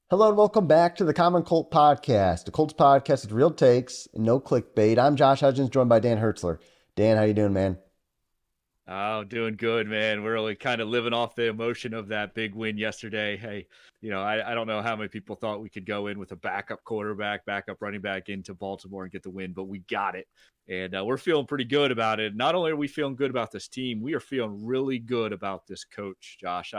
Hello and welcome back to the Common Colt Podcast, the Colts podcast with real takes and no clickbait. I'm Josh Hudgens, joined by Dan Hertzler. Dan, how you doing, man? Oh, doing good, man. We're really kind of living off the emotion of that big win yesterday. Hey, I don't know how many people thought we could go in with a backup quarterback, backup running back into Baltimore and get the win, but we got it. And we're feeling pretty good about it. Not only are we feeling good about this team, we are feeling really good about this coach, Josh.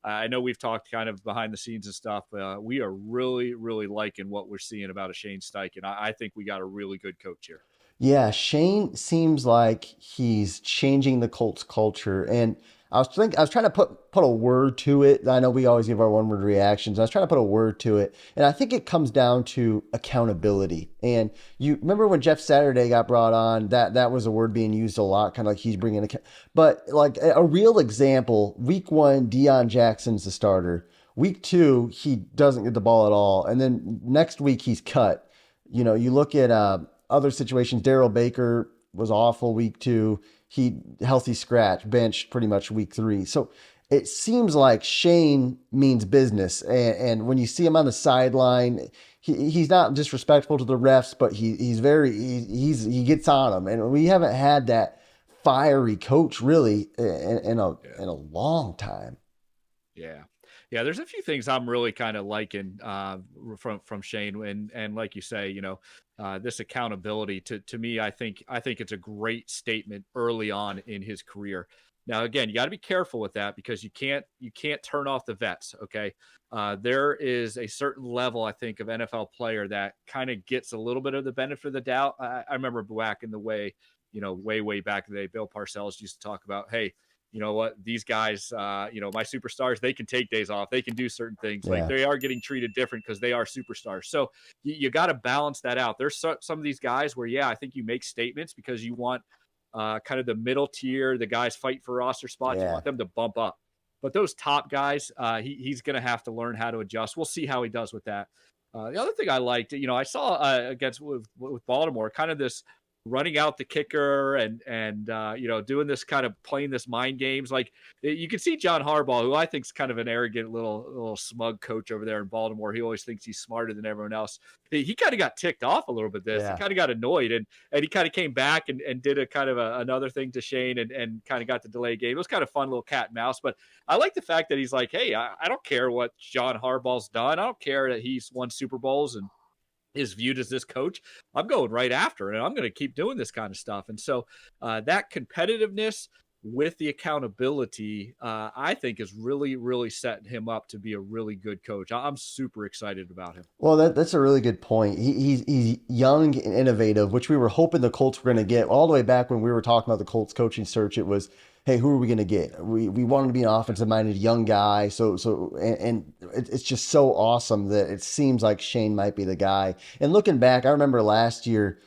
I know we've talked kind of behind the scenes and stuff. We are really, really liking what we're seeing about a Shane Steichen. I think we got a really good coach here. Yeah, Shane seems like he's changing the Colts culture, and I was trying to put a word to it. I know we always give our one word reactions. I was trying to put a word to it, and I think it comes down to accountability. And you remember when Jeff Saturday got brought on, that was a word being used a lot, kind of like he's bringing but like a real example. Week 1, Deion Jackson's the starter. Week 2, he doesn't get the ball at all, and then next week he's cut. You look at other situations. Daryl Baker was awful week 2. He healthy scratch, benched pretty much week 3. So it seems like Shane means business. And when you see him on the sideline, he's not disrespectful to the refs, but he gets on them. And we haven't had that fiery coach really Yeah. in a long time. Yeah. Yeah, there's a few things I'm really kind of liking from Shane, and like you say, this accountability to me, I think it's a great statement early on in his career. Now, again, you got to be careful with that because you can't turn off the vets. Okay, there is a certain level I think of NFL player that kind of gets a little bit of the benefit of the doubt. I remember back in the way, way back in the day, Bill Parcells used to talk about, hey, you know what, these guys, my superstars, they can take days off, they can do certain things, like Yeah. they are getting treated different because they are superstars. So you got to balance that out. There's some of these guys where, yeah, I think you make statements because you want kind of the middle tier, the guys fight for roster spots, you Yeah. want them to bump up. But those top guys, he's going to have to learn how to adjust. We'll see how he does with that. The other thing I liked, I saw against with Baltimore, kind of this running out the kicker and doing this kind of playing this mind games. Like you can see John Harbaugh, who I think is kind of an arrogant little smug coach over there in Baltimore. He always thinks he's smarter than everyone else. He kind of got ticked off a little bit. He Yeah. kind of got annoyed and he kind of came back and did a kind of another thing to Shane and kind of got the delay game. It was kind of fun little cat and mouse. But I like the fact that he's like, hey, I don't care what John Harbaugh's done. I don't care that he's won Super Bowls and is viewed as this coach. I'm going right after it, and I'm going to keep doing this kind of stuff. And so that competitiveness with the accountability, I think is really, really setting him up to be a really good coach. I'm super excited about him. Well, that's a really good point. He's young and innovative, which we were hoping the Colts were going to get all the way back when we were talking about the Colts coaching search. It was, hey, who are we going to get? We wanted to be an offensive minded young guy. And it's just so awesome that it seems like Shane might be the guy. And looking back, I remember last year.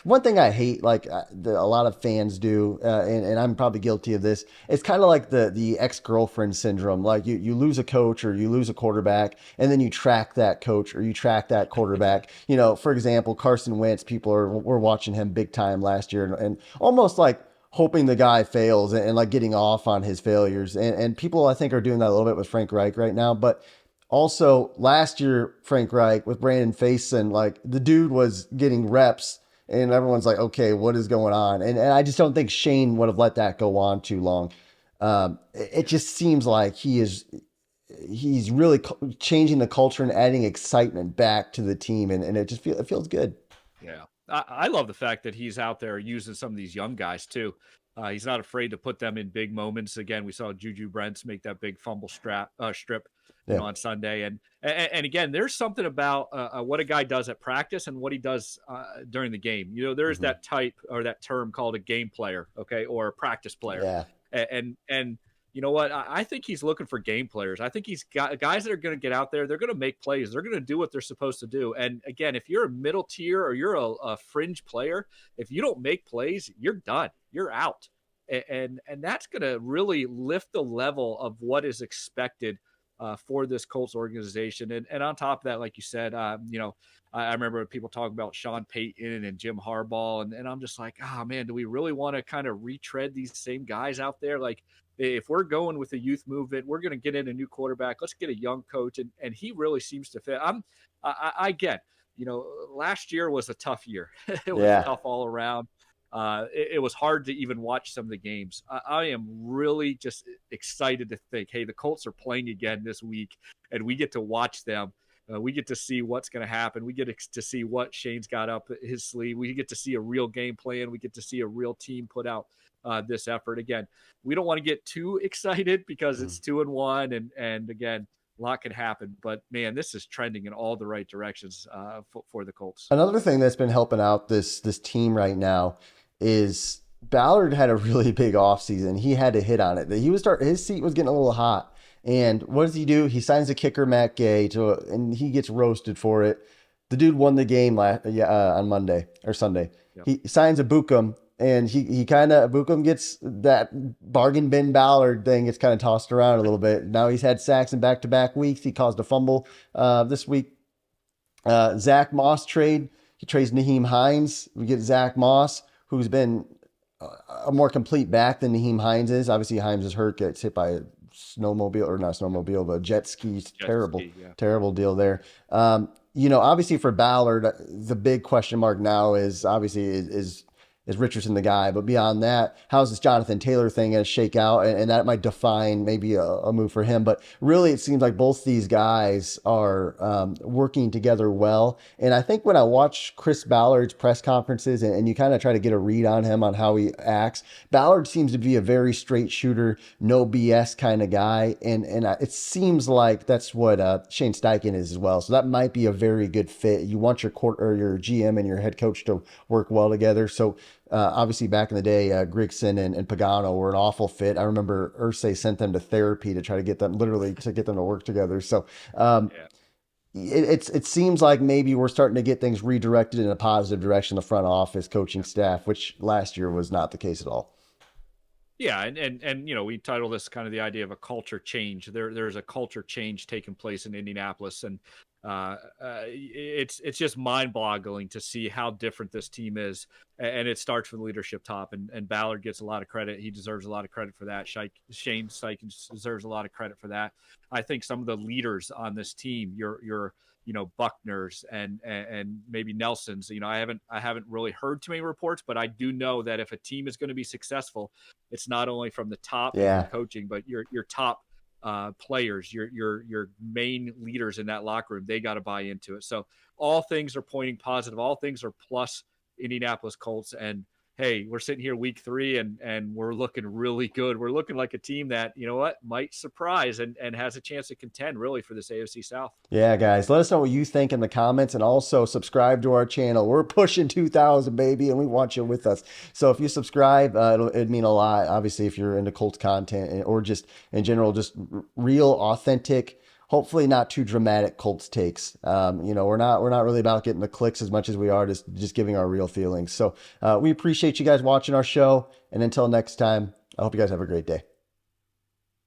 One thing I hate, like a lot of fans do, and I'm probably guilty of this. It's kind of like the ex girlfriend syndrome. Like you lose a coach or you lose a quarterback, and then you track that coach or you track that quarterback. For example, Carson Wentz. Were watching him big time last year, and almost like hoping the guy fails and like getting off on his failures. And people I think are doing that a little bit with Frank Reich right now, but also, last year, Frank Reich with Brandon Faison, like the dude was getting reps, and everyone's like, okay, what is going on? And I just don't think Shane would have let that go on too long. It just seems like he's really changing the culture and adding excitement back to the team, and it feels good. Yeah. I love the fact that he's out there using some of these young guys too. He's not afraid to put them in big moments. Again, we saw Juju Brents make that big fumble strip, Yeah. on Sunday. And again, there's something about what a guy does at practice and what he does during the game. There's Hmm. that type or that term called a game player, okay, or a practice player. Yeah. And you know what? I think he's looking for game players. I think he's got guys that are going to get out there. They're going to make plays. They're going to do what they're supposed to do. And again, if you're a middle tier or you're a fringe player, if you don't make plays, you're done. You're out. And that's going to really lift the level of what is expected for this Colts organization. And on top of that, like you said, I remember people talking about Sean Payton and Jim Harbaugh, and I'm just like, man, do we really want to kind of retread these same guys out there? Like, if we're going with the youth movement, we're going to get in a new quarterback. Let's get a young coach. And he really seems to fit. I get, last year was a tough year. It was Yeah. tough all around. It was hard to even watch some of the games. I am really just excited to think, hey, the Colts are playing again this week, and we get to watch them. We get to see what's going to happen. We get to see what Shane's got up his sleeve. We get to see a real game plan. We get to see a real team put out this effort. Again, we don't want to get too excited because it's 2-1, and again, a lot can happen. But man, this is trending in all the right directions for the Colts. Another thing that's been helping out this team right now is Ballard had a really big offseason. He had to hit on it. His seat was getting a little hot. And what does he do? He signs a kicker, Matt Gay, and he gets roasted for it. The dude won the game on Monday or Sunday. Yep. He signs a Bukum, and Bukum gets that bargain bin Ballard thing. Gets kind of tossed around a little bit. Now he's had sacks in back-to-back weeks. He caused a fumble this week. Zach Moss trade. He trades Nyheim Hines. We get Zach Moss, who's been a more complete back than Nyheim Hines is. Obviously, Hines is hurt, gets hit by a jet ski. Terrible deal there. Obviously for Ballard, the big question mark now is Richardson the guy? But beyond that, how's this Jonathan Taylor thing going to shake out? And that might define maybe a move for him. But really, it seems like both these guys are working together well. And I think when I watch Chris Ballard's press conferences and you kind of try to get a read on him on how he acts, Ballard seems to be a very straight shooter, no BS kind of guy. And it seems like that's what Shane Steichen is as well. So that might be a very good fit. You want your your GM and your head coach to work well together. So obviously back in the day, Grigson and Pagano were an awful fit. I remember Irsay sent them to therapy to try to get them to work together. So it seems like maybe we're starting to get things redirected in a positive direction, the front office coaching staff, which last year was not the case at all. Yeah, and we title this kind of the idea of a culture change. There's a culture change taking place in Indianapolis, and it's just mind-boggling to see how different this team is, and it starts from the leadership top. And Ballard gets a lot of credit; he deserves a lot of credit for that. Shane Steichen deserves a lot of credit for that. I think some of the leaders on this team, your Buckners and maybe Nelsons. I haven't really heard too many reports, but I do know that if a team is going to be successful, it's not only from the top coaching, but your top players, your main leaders in that locker room. They got to buy into it. So all things are pointing positive. All things are plus Indianapolis Colts. And hey, we're sitting here week 3 and we're looking really good. We're looking like a team that, might surprise and has a chance to contend really for this AFC South. Yeah, guys, let us know what you think in the comments, and also subscribe to our channel. We're pushing 2,000, baby, and we want you with us. So if you subscribe, it'd mean a lot, obviously, if you're into Colts content or just in general, just real, authentic, hopefully not too dramatic Colts takes. We're not really about getting the clicks as much as we are just giving our real feelings. So we appreciate you guys watching our show. And until next time, I hope you guys have a great day.